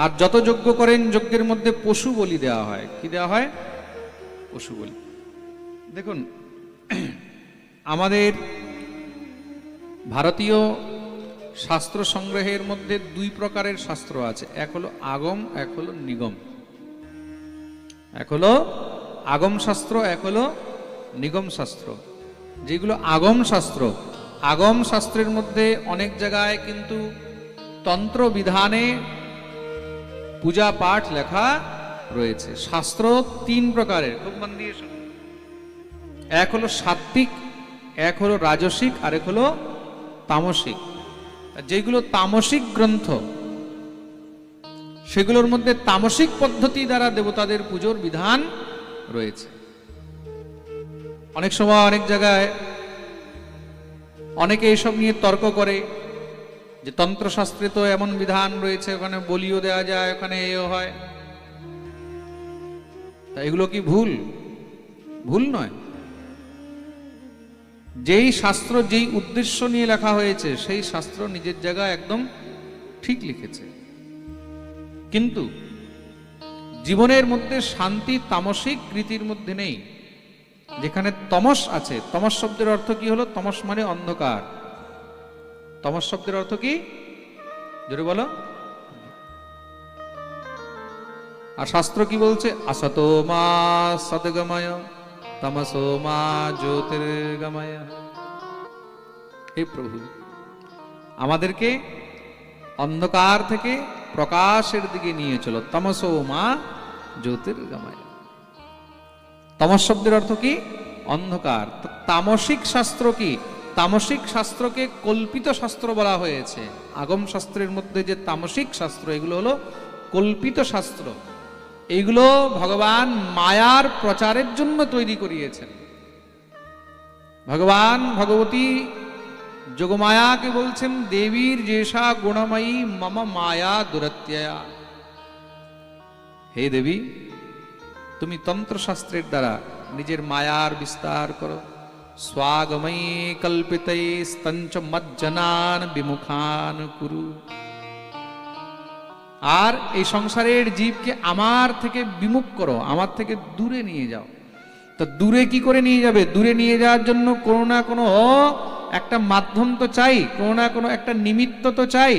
আর যত যজ্ঞ করেন যজ্ঞের মধ্যে পশু বলি দেওয়া হয়। কি দেওয়া হয়? পশু বলি। দেখুন, আমাদের ভারতীয় শাস্ত্র সংগ্রহের মধ্যে দুই প্রকারের শাস্ত্র আছে, এক হলো আগম, এক হলো নিগম। এক হলো আগম শাস্ত্র, এক হলো নিগম শাস্ত্র। যেগুলো আগম শাস্ত্র, আগম শাস্ত্রের মধ্যে অনেক জায়গায় কিন্তু তন্ত্র বিধানে পূজা পাঠ লেখা রয়েছে। শাস্ত্র তিন প্রকারের, খুব মন দিয়ে শুনুন। এক হলো সাত্বিক, এক হলো রাজসিক, আর এক হলো তামসিক। যেগুলো তামসিক গ্রন্থ, সেগুলোর মধ্যে তামসিক পদ্ধতি দ্বারা দেবতাদের পুজোর বিধান রয়েছে। অনেক সময় অনেক জায়গায় অনেকে এসব নিয়ে তর্ক করে যে তন্ত্রশাস্ত্রে তো এমন বিধান রয়েছে, ওখানে বলিও দেওয়া যায়, ওখানে এও হয়। তা এগুলো কি ভুল? ভুল নয়। যেই শাস্ত্র যেই উদ্দেশ্য নিয়ে লেখা হয়েছে সেই শাস্ত্র নিজের জায়গায় একদম ঠিক লিখেছে, কিন্তু জীবনের মধ্যে শান্তি তামসিক রীতির মধ্যে নেই। যেখানে তমস আছে, তমস শব্দের অর্থ কি হলো? তমস মানে অন্ধকার। তমস শব্দের অর্থ কি? জোরে বলো। আর শাস্ত্র কি বলছে? আসতো মা সদ্গময় তমসো মা জ্যোতির্গময়। হে প্রভু, আমাদেরকে অন্ধকার থেকে প্রকাশের দিকে নিয়ে চলো। তমসো মা জ্যোতির্গময়। তমস শব্দের অর্থ কি? অন্ধকার। তামসিক শাস্ত্র কি? তামসিক শাস্ত্রকে কল্পিত শাস্ত্র বলা হয়েছে। আগম শাস্ত্রের মধ্যে যে তামসিক শাস্ত্র, এগুলো হলো কল্পিত শাস্ত্র। এইগুলো ভগবান মায়ার প্রচারের জন্য তৈরি করিয়েছেন। ভগবান ভগবতী যোগমায়াকে বলছেন, দেবীর যেষা গুণময়ী মম মায়া দুরত্যয়া। হে দেবী, তুমি তন্ত্রশাস্ত্রের দ্বারা নিজের মায়ার বিস্তার করো। স্বাগময়ী কল্পিতৈ স্তঞ্চ মজ্জনান বিমুখান কুরু। আর এই সংসারের জীবকে আমার থেকে বিমুখ করো, আমার থেকে দূরে নিয়ে যাও। তো দূরে কি করে নিয়ে যাবে? দূরে নিয়ে যাওয়ার জন্য কোনো না কোনো একটা মাধ্যম তো চাই, কোনো না কোনো একটা নিমিত্ত তো চাই।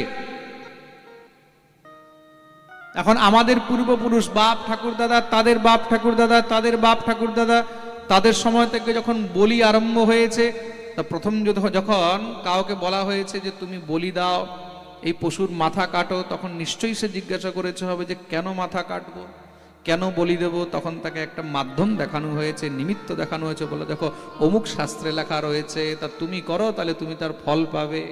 এখন আমাদের পূর্বপুরুষ, বাপ ঠাকুর দাদা, তাদের বাপ ঠাকুর দাদা, তাদের বাপ ঠাকুর দাদা, তাদের সময় থেকে যখন বলি আরম্ভ হয়েছে, তা প্রথম যখন কাউকে বলা হয়েছে যে তুমি বলি দাও, এই পশুর মাথা কাটো, তখন নিশ্চয়ই সে জিজ্ঞাসা করেছে হবে যে কেন মাথা কাটবো, কেন বলি দেব? তখন তাকে একটা মাধ্যম দেখানো হয়েছে, নিমিত্ত দেখানো হয়েছে, বলে দেখো অমুক শাস্ত্রে লেখা রয়েছে, তা তুমি করো, তাহলে তুমি তার ফল পাবে।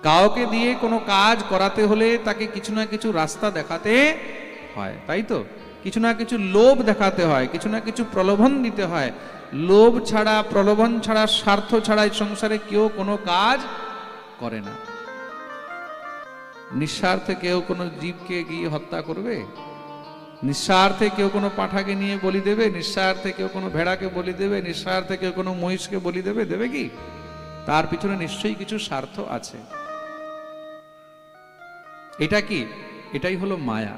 কাউকে দিয়ে কোনো কাজ করাতে হলে তাকে কিছু না কিছু রাস্তা দেখাতে হয়, তাই তো? কিছু না কিছু লোভ দেখাতে হয়, কিছু না কিছু প্রলোভন দিতে হয়। লোভ ছাড়া, প্রলোভন ছাড়া, স্বার্থ ছাড়া এই সংসারে কেউ কোনো কাজ করে না। নিঃস্বার্থে কেউ কোনো জীবকে গিয়ে হত্যা করবে? নিঃস্বার্থে কেউ কোনো পাঁঠাকে নিয়ে বলি দেবে? নিঃস্বার্থে কেউ কোনো ভেড়াকে বলি দেবে? নিঃস্বার্থে কেউ কোনো মহিষকে বলি দেবে? দেবে কি? তার পিছনে নিশ্চয়ই কিছু স্বার্থ আছে। এটা কি? এটাই হলো মায়া।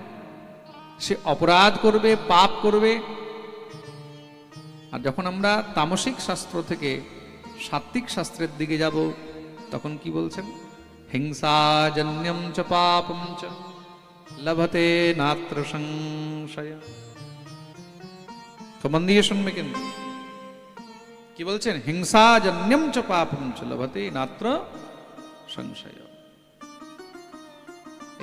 সে অপরাধ করবে, পাপ করবে। আর যখন আমরা তামসিক শাস্ত্র থেকে সাত্ত্বিক শাস্ত্রের দিকে যাব, তখন কি বলছেন? হিংসাজন্যম চ পাপম চ লভতে নাত্র সংশয়। তো মন দিয়ে শুনবে কিন্তু কি বলছেন? হিংসাজন্যম চ পাপম চ লভতে নাত্র সংশয়।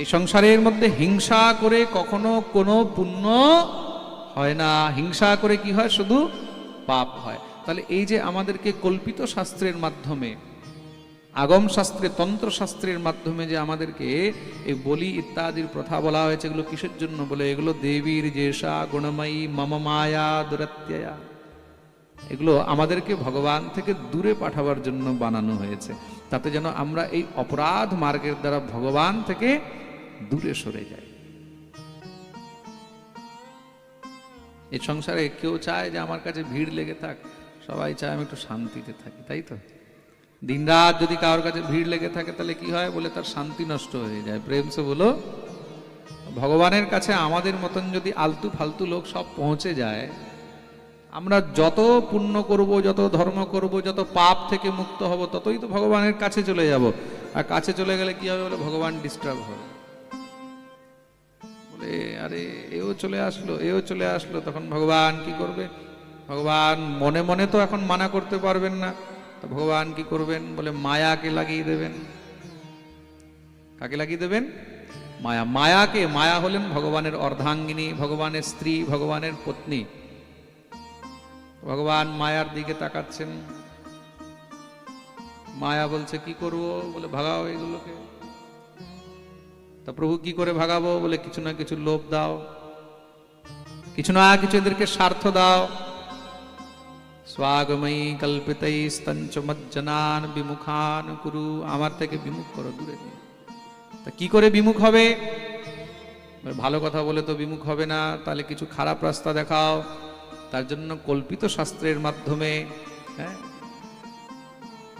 এই সংসারের মধ্যে হিংসা করে কখনো কোনো পুণ্য হয় না। হিংসা করে কি হয়? শুধু পাপ হয়। তাহলে এই যে আমাদেরকে কল্পিত শাস্ত্রের মাধ্যমে, আগম শাস্ত্রে, তন্ত্র শাস্ত্রের মাধ্যমে যে আমাদেরকে এই বলি ইত্যাদির প্রথা বলা হয়েছে, এগুলো কিসের জন্য? বলে এগুলো দেবীর যেষা গুণময়ী মম মায়া দুরত্যয়া। এগুলো আমাদেরকে ভগবান থেকে দূরে পাঠাবার জন্য বানানো হয়েছে, তাতে যেন আমরা এই অপরাধ মার্গের দ্বারা ভগবান থেকে দূরে সরে যাই। এই সংসারে কেউ চায় যে আমার কাছে ভিড় লেগে থাক? সবাই চায় আমি একটু শান্তিতে থাকি, তাই তো? দিনরাত যদি কারোর কাছে ভিড় লেগে থাকে তাহলে কি হয়, বলে তার শান্তি নষ্ট হয়ে যায়। প্রেম সে বলো, ভগবানের কাছে আমাদের মতন যদি আলতু ফালতু লোক সব পৌঁছে যায়, আমরা যত পুণ্য করব, যত ধর্ম করব, যত পাপ থেকে মুক্ত হব, ততই তো ভগবানের কাছে চলে যাব। আর কাছে চলে গেলে কি হবে, বলে ভগবান ডিস্টার্ব হবে, বলে আরে এও চলে আসলো, এও চলে আসলো। তখন ভগবান কি করবে, ভগবান মনে মনে তো এখন মানা করতে পারবেন না, তো ভগবান কি করবেন, বলে মায়াকে লাগিয়ে দেবেন। কাকে লাগিয়ে দেবেন, মায়া। মায়াকে, মায়া হলেন ভগবানের অর্ধাঙ্গিনী, ভগবানের স্ত্রী, ভগবানের পত্নী। ভগবান মায়ার দিকে তাকাচ্ছেন, মায়া বলছে কি করব, বলে ভাগাও এগুলোকে। তা প্রভু কি করে ভাগাবো, বলে কিছু না কিছু লোভ দাও, কিছু না কিছু এদেরকে স্বার্থ দাও। স্বাগময়ী কল্পিতৈ স্তঞ্চ মজ্জনান বিমুখান কুরু, আমার থেকে বিমুখ করো, দূরে নিয়ে। তা কি করে বিমুখ হবে, ভালো কথা বলে তো বিমুখ হবে না, তাহলে কিছু খারাপ রাস্তা দেখাও। তার জন্য কল্পিত শাস্ত্রের মাধ্যমে, হ্যাঁ,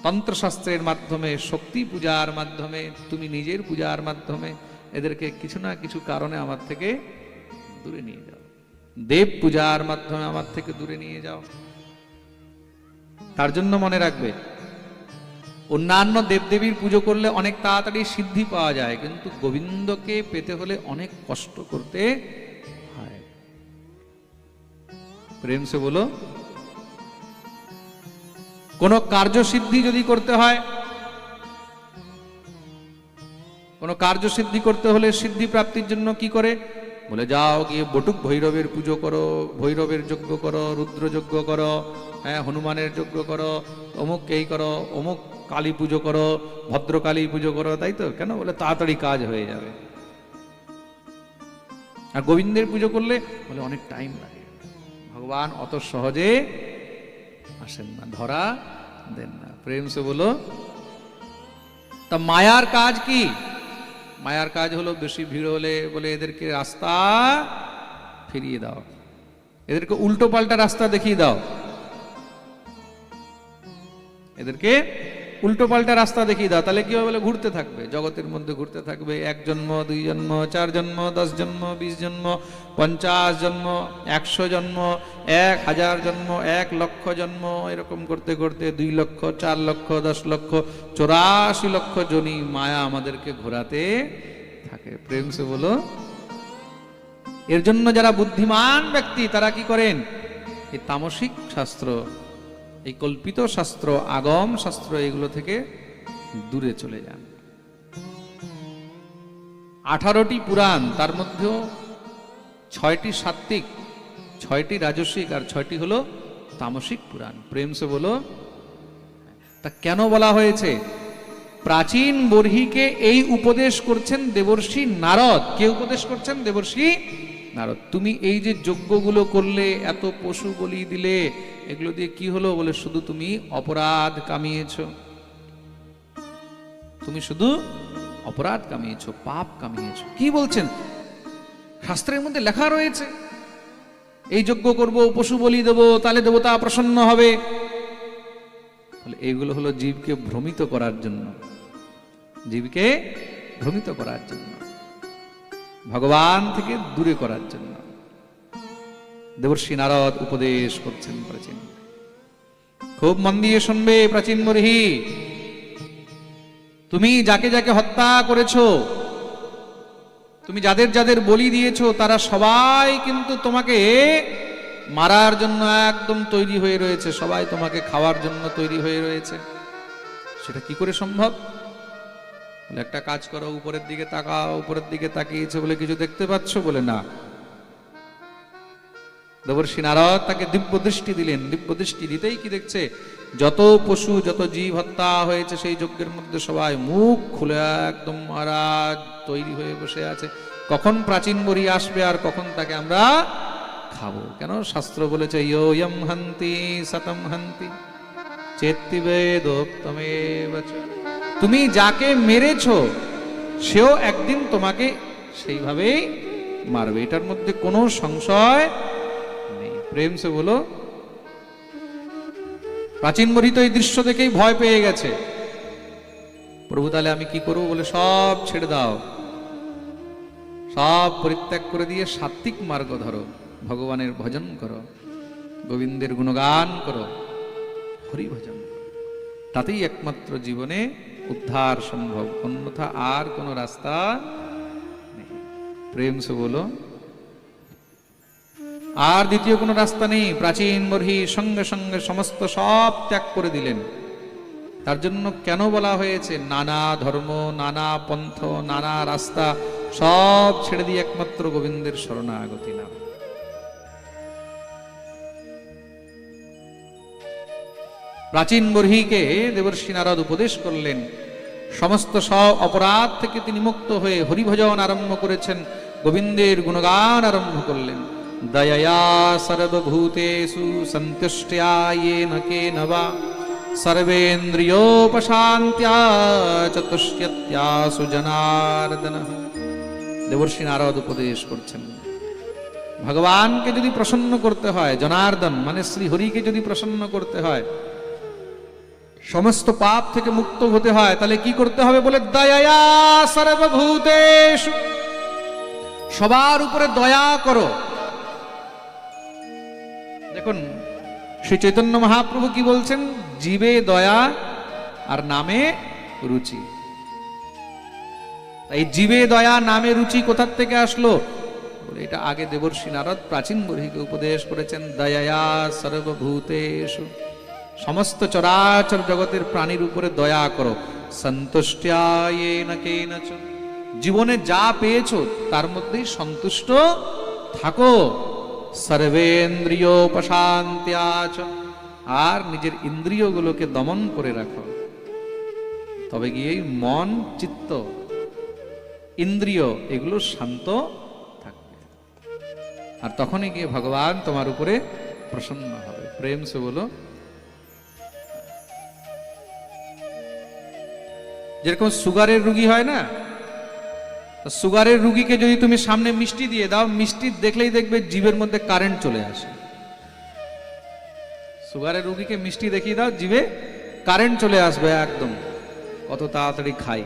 তন্ত্রশাস্ত্রের মাধ্যমে, শক্তি পূজার মাধ্যমে, তুমি নিজের পূজার মাধ্যমে এদেরকে কিছু না কিছু কারণে আমার থেকে দূরে নিয়ে যাও। দেব পূজার মাধ্যমে আমার থেকে দূরে নিয়ে যাও। তার জন্য মনে রাখবে, অন্যান্য দেবদেবীর পুজো করলে অনেক তাড়াতাড়ি সিদ্ধি পাওয়া যায়, কিন্তু গোবিন্দকে পেতে হলে অনেক কষ্ট করতে হয়। প্রেম সে বলো, কোন কার্যসিদ্ধি যদি করতে হয়, কোন কার্যসিদ্ধি করতে হলে সিদ্ধি প্রাপ্তির জন্য কি করে, বলে যাও গিয়ে বটুক ভৈরবের পুজো করো, ভৈরবের যজ্ঞ করো, রুদ্র যজ্ঞ করো, হ্যাঁ, হনুমানের যজ্ঞ করো, অমুক এই করো, অমুক কালী পুজো করো, ভদ্রকালী পুজো করো, তাই তো। কেন, বলে তাড়াতাড়ি কাজ হয়ে যাবে। আর গোবিন্দের পুজো করলে বলে অনেক টাইম লাগে, ভগবান অত সহজে আসেন না, ধরা দেন না। প্রেম সে বলো, তা মায়ার কাজ কি, মায়ার কাজ হলো বেশি ভিড় হলে বলে এদেরকে রাস্তা ফিরিয়ে দাও, এদেরকে উল্টো পাল্টা রাস্তা দেখিয়ে দাও, এদেরকে উল্টো পাল্টা রাস্তা দেখিয়ে দাও। তাহলে কি হবে, বলে ঘুরতে থাকবে, জগতের মধ্যে ঘুরতে থাকবে। 1 জন্ম, 2 জন্ম, 4 জন্ম, 10 জন্ম, 20 জন্ম, 50 জন্ম, 100 জন্ম, 1000 জন্ম, 1 লক্ষ জন্ম, এরকম করতে করতে 2 লক্ষ, 4 লক্ষ, 10 লক্ষ, 84 লক্ষ জনি মায়া আমাদেরকে ঘোরাতে থাকে। প্রেম সে বলো, এর জন্য যারা বুদ্ধিমান ব্যক্তি তারা কি করেন, এই তামসিক শাস্ত্র, এই কল্পিত শাস্ত্র, আগম শাস্ত্র, এগুলো থেকে দূরে চলে যান। 18টি পুরাণ, তার মধ্যেও 6টি সাত্ত্বিক, 6টি রাজসিক, আর 6টি হলো তামসিক পুরাণ। প্রেম সে বলো, তা কেন বলা হয়েছে, প্রাচীন বর্হিকে এই উপদেশ করছেন দেবর্ষি নারদ। কে উপদেশ করছেন, দেবর্ষি নারদ। তুমি এই যে যজ্ঞগুলো করলে, এত পশু বলি দিলে, এগুলো দিয়ে কি হলো, বলে শুধু তুমি অপরাধ কামিয়েছ, তুমি শুধু অপরাধ কামিয়েছ, পাপ কামিয়েছ। কি বলছেন, শাস্ত্রের মধ্যে লেখা রয়েছে এই যজ্ঞ করব, পশু বলি দেব, তাহলে দেবতা প্রসন্ন হবে। এইগুলো হলো জীবকে ভ্রমিত করার জন্য, জীবকে ভ্রমিত করার জন্য, ভগবান থেকে দূরে করার জন্য দেবর্ষি নারদ উপদেশ করছেন প্রাচীন। খুব মন দিয়ে শুনবে প্রাচীন বর্হি, তুমি যাকে যাকে হত্যা করেছো, তুমি যাদের যাদের বলি দিয়েছো, তারা সবাই কিন্তু তোমাকে মারার জন্য একদম তৈরি হয়ে রয়েছে, সবাই তোমাকে খাওয়ার জন্য তৈরি হয়ে রয়েছে। সেটা কি করে সম্ভব, বলে একটা কাজ করো, উপরের দিকে তাকাও। উপরের দিকে তাকিয়েছে, বলে কিছু দেখতে পাচ্ছ, বলে না। দেবর্ষি নারদ তাকে দিব্য দৃষ্টি দিলেন। দিব্য দৃষ্টি দিতেই কি দেখছে, যত পশু, যত জীব হত্যা হয়েছে সেই যজ্ঞের মধ্যে সবাই মুখ খুলে একদম মহারাজ তৈরি হয়ে বসে আছে। কখন প্রাচীন বরি আসবে আর কখন তাকে আমরা খাবো। কেন, শাস্ত্র বলেছে ইয়ম হন্তি সতম হন্তি চেত্তি বেদোক্তমেব চ। তুমি যাকে মেরেছো সেও একদিন তোমাকে সেইভাবেই মারবে, এটার মধ্যে কোনো সংশয় নেই। প্রেম সে বলো, প্রাচীন বরি তো এই দৃশ্য দেখেই ভয় পেয়ে গেছে। প্রভু তাহলে আমি কি করবো বলে সব ছেড়ে দাও, সব পরিত্যাগ করে দিয়ে সাত্বিক মার্গ ধরো, ভগবানের ভজন করো, গোবিন্দের গুণগান করো, হরি ভজন করো, তাতেই একমাত্র জীবনে উদ্ধার সম্ভব, অন্যথা আর কোনো রাস্তা নেই। প্রেম সে বলো, আর দ্বিতীয় কোনো রাস্তা নেই। প্রাচীন বরহি সঙ্গে সঙ্গে সমস্ত সব ত্যাগ করে দিলেন। তার জন্য কেন বলা হয়েছে নানা ধর্ম, নানা পন্থ, নানা রাস্তা সব ছেড়ে দিয়ে একমাত্র গোবিন্দের শরণাগতি নাও। প্রাচীন বরহিকে দেবর্ষি নারদ উপদেশ করলেন, সমস্ত সব অপরাধ থেকে তিনি মুক্ত হয়ে হরিভজন আরম্ভ করেছেন, গোবিন্দের গুণগান আরম্ভ করলেন। দয়য়া সর্বভূতেষু সন্তুষ্টয়া येन केन वा সর্বেন্দ্রিয়োপশান্ত্য়া চতুষ্যত্যা সুজনার্দন। দেবর্ষি নারদ উপদেশ করছেন, ভগবানকে যদি প্রসন্ন করতে হয়, জনার্দন মানে শ্রী হরিকে যদি প্রসন্ন করতে হয়, সমস্ত পাপ থেকে মুক্ত হতে হয়, তাহলে কি করতে হবে বলে দয়া সর্বভূতেষু, সবার উপরে দয়া করো। দেখুন শ্রী চৈতন্য মহাপ্রভু কি বলছেন, জীবে দয়া আর নামে রুচি। এই জীবে দয়া নামে রুচি কোথার থেকে আসলো বলে, এটা আগে দেবর্ষি নারদ প্রাচীন বরহিকে উপদেশ করেছেন। দয়া সর্বভূতেষু, সমস্ত চরাচর জগতের প্রাণীর উপরে দয়া করো। সন্তুষ্ট্যা येन केनच, জীবনে যা পেয়েছো তার মধ্যেই সন্তুষ্ট থাকো। সর্বেন্দ্রিয়োপশান্ত্য়া চ, আর নিজের ইন্দ্রিয়গুলোকে দমন করে রাখো, তবে গিয়ে মন, চিত্ত, ইন্দ্রিয় এগুলো শান্ত থাকবে, আর তখনই গিয়ে ভগবান তোমার উপরে প্রসন্ন হবে। প্রেম সে বলো। যেরকম সুগারের রুগী হয় না, সুগারের রুগীকে যদি তুমি সামনে মিষ্টি দিয়ে দাও, মিষ্টি দেখলেই দেখবে জিভের মধ্যে কারেন্ট চলে আসে। সুগারের রুগীকে মিষ্টি দেখিয়ে দাও, জিভে কারেন্ট চলে আসবে একদম, কত তাড়াতাড়ি খাই।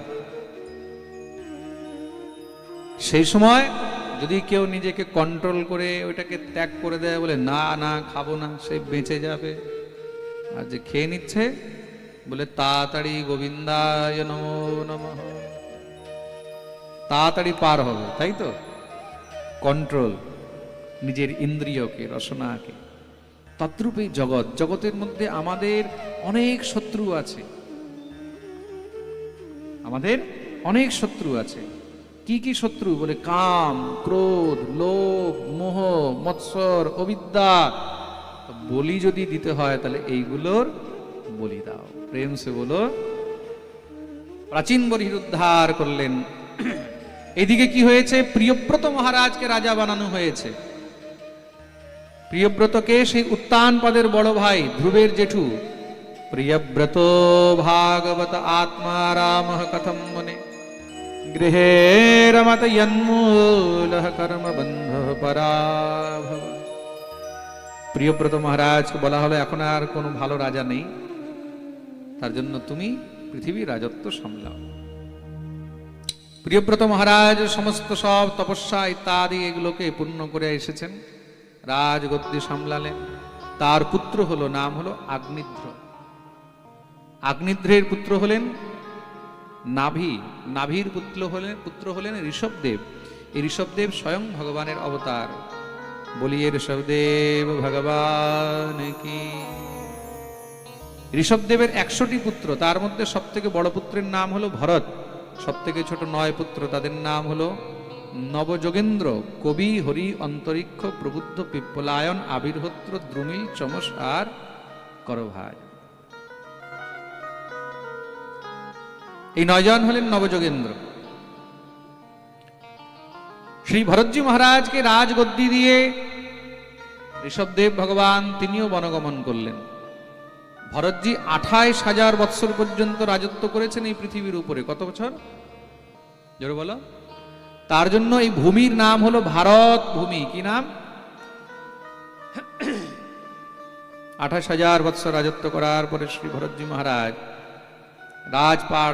সেই সময় যদি কেউ নিজেকে কন্ট্রোল করে ওইটাকে ত্যাগ করে দেয়, বলে না না খাবো না, সে বেঁচে যাবে। আর যে খেয়ে নিচ্ছে বলে তাড়াতাড়ি গোবিন্দায় নমো নমঃ, তাড়াতাড়ি পার হবে। তাই তো কন্ট্রোল নিজের ইন্দ্রিয়কে, রসনাকে। তদ্রূপে জগৎ, জগতের মধ্যে আমাদের অনেক শত্রু আছে, আমাদের অনেক শত্রু আছে। কি কি শত্রু বলে, কাম, ক্রোধ, লোভ, মোহ, মৎসর, অবিদ্যা। বলি যদি দিতে হয় তাহলে এইগুলোর বলি দাও। প্রেম সে বলো। প্রাচীন বরহির উদ্ধার করলেন। এদিকে কি হয়েছে, প্রিয়ব্রত মহারাজকে রাজা বানানো হয়েছে। প্রিয়ব্রতকে সেই উত্তানপদের বড় ভাই, ধ্রুবের জেঠু। প্রিয়ব্রত ভাগবত আত্মা রাম কথম মনে, গৃহে রমত যন্মূল কর্ম বন্ধ পরাভব। প্রিয়ব্রত মহারাজকে বলা হলো, এখন আর কোনো ভালো রাজা নেই, তার জন্য তুমি পৃথিবীর রাজত্ব সামলাও। প্রিয়ব্রত মহারাজ সমস্ত সব তপস্যা ইত্যাদি এগুলোকে পূর্ণ করে এসেছেন, রাজগদ্দি সামলালেন। তার পুত্র হলো, নাম হলো আগ্নিধ্র। আগ্নিধ্রের পুত্র হলেন নাভি, নাভির পুত্র হলেন ঋষভদেব। এই ঋষভদেব স্বয়ং ভগবানের অবতার। বলিয়ে ঋষভদেব ভগবান কি। ঋষভদেবের 100টি পুত্র, তার মধ্যে সব থেকে বড় পুত্রের নাম হলো ভরত। সব থেকে ছোট 9 পুত্র, তাদের নাম হলো নবযোগেন্দ্র, কবি, হরি, অন্তরিক্ষ, প্রবুদ্ধ, পিপ্পলায়ন, আবির্হোত্র, দ্রুমিল, চমস আর করভাজ। এই 9 জন হলেন নবযোগেন্দ্র। শ্রী ভরতজি মহারাজকে রাজগদ্দি দিয়ে ঋষভদেব ভগবান তিনিও বনগমন করলেন। ভরতজি 28,000 বৎসর পর্যন্ত রাজত্ব করেছেন এই পৃথিবীর উপরে। কত বছর জোরে বলো। তার জন্য এই ভূমির নাম হলো ভারত ভূমি। কি নাম? 28,000 বৎসর রাজত্ব করার পরে শ্রী ভরতজি মহারাজ রাজপাট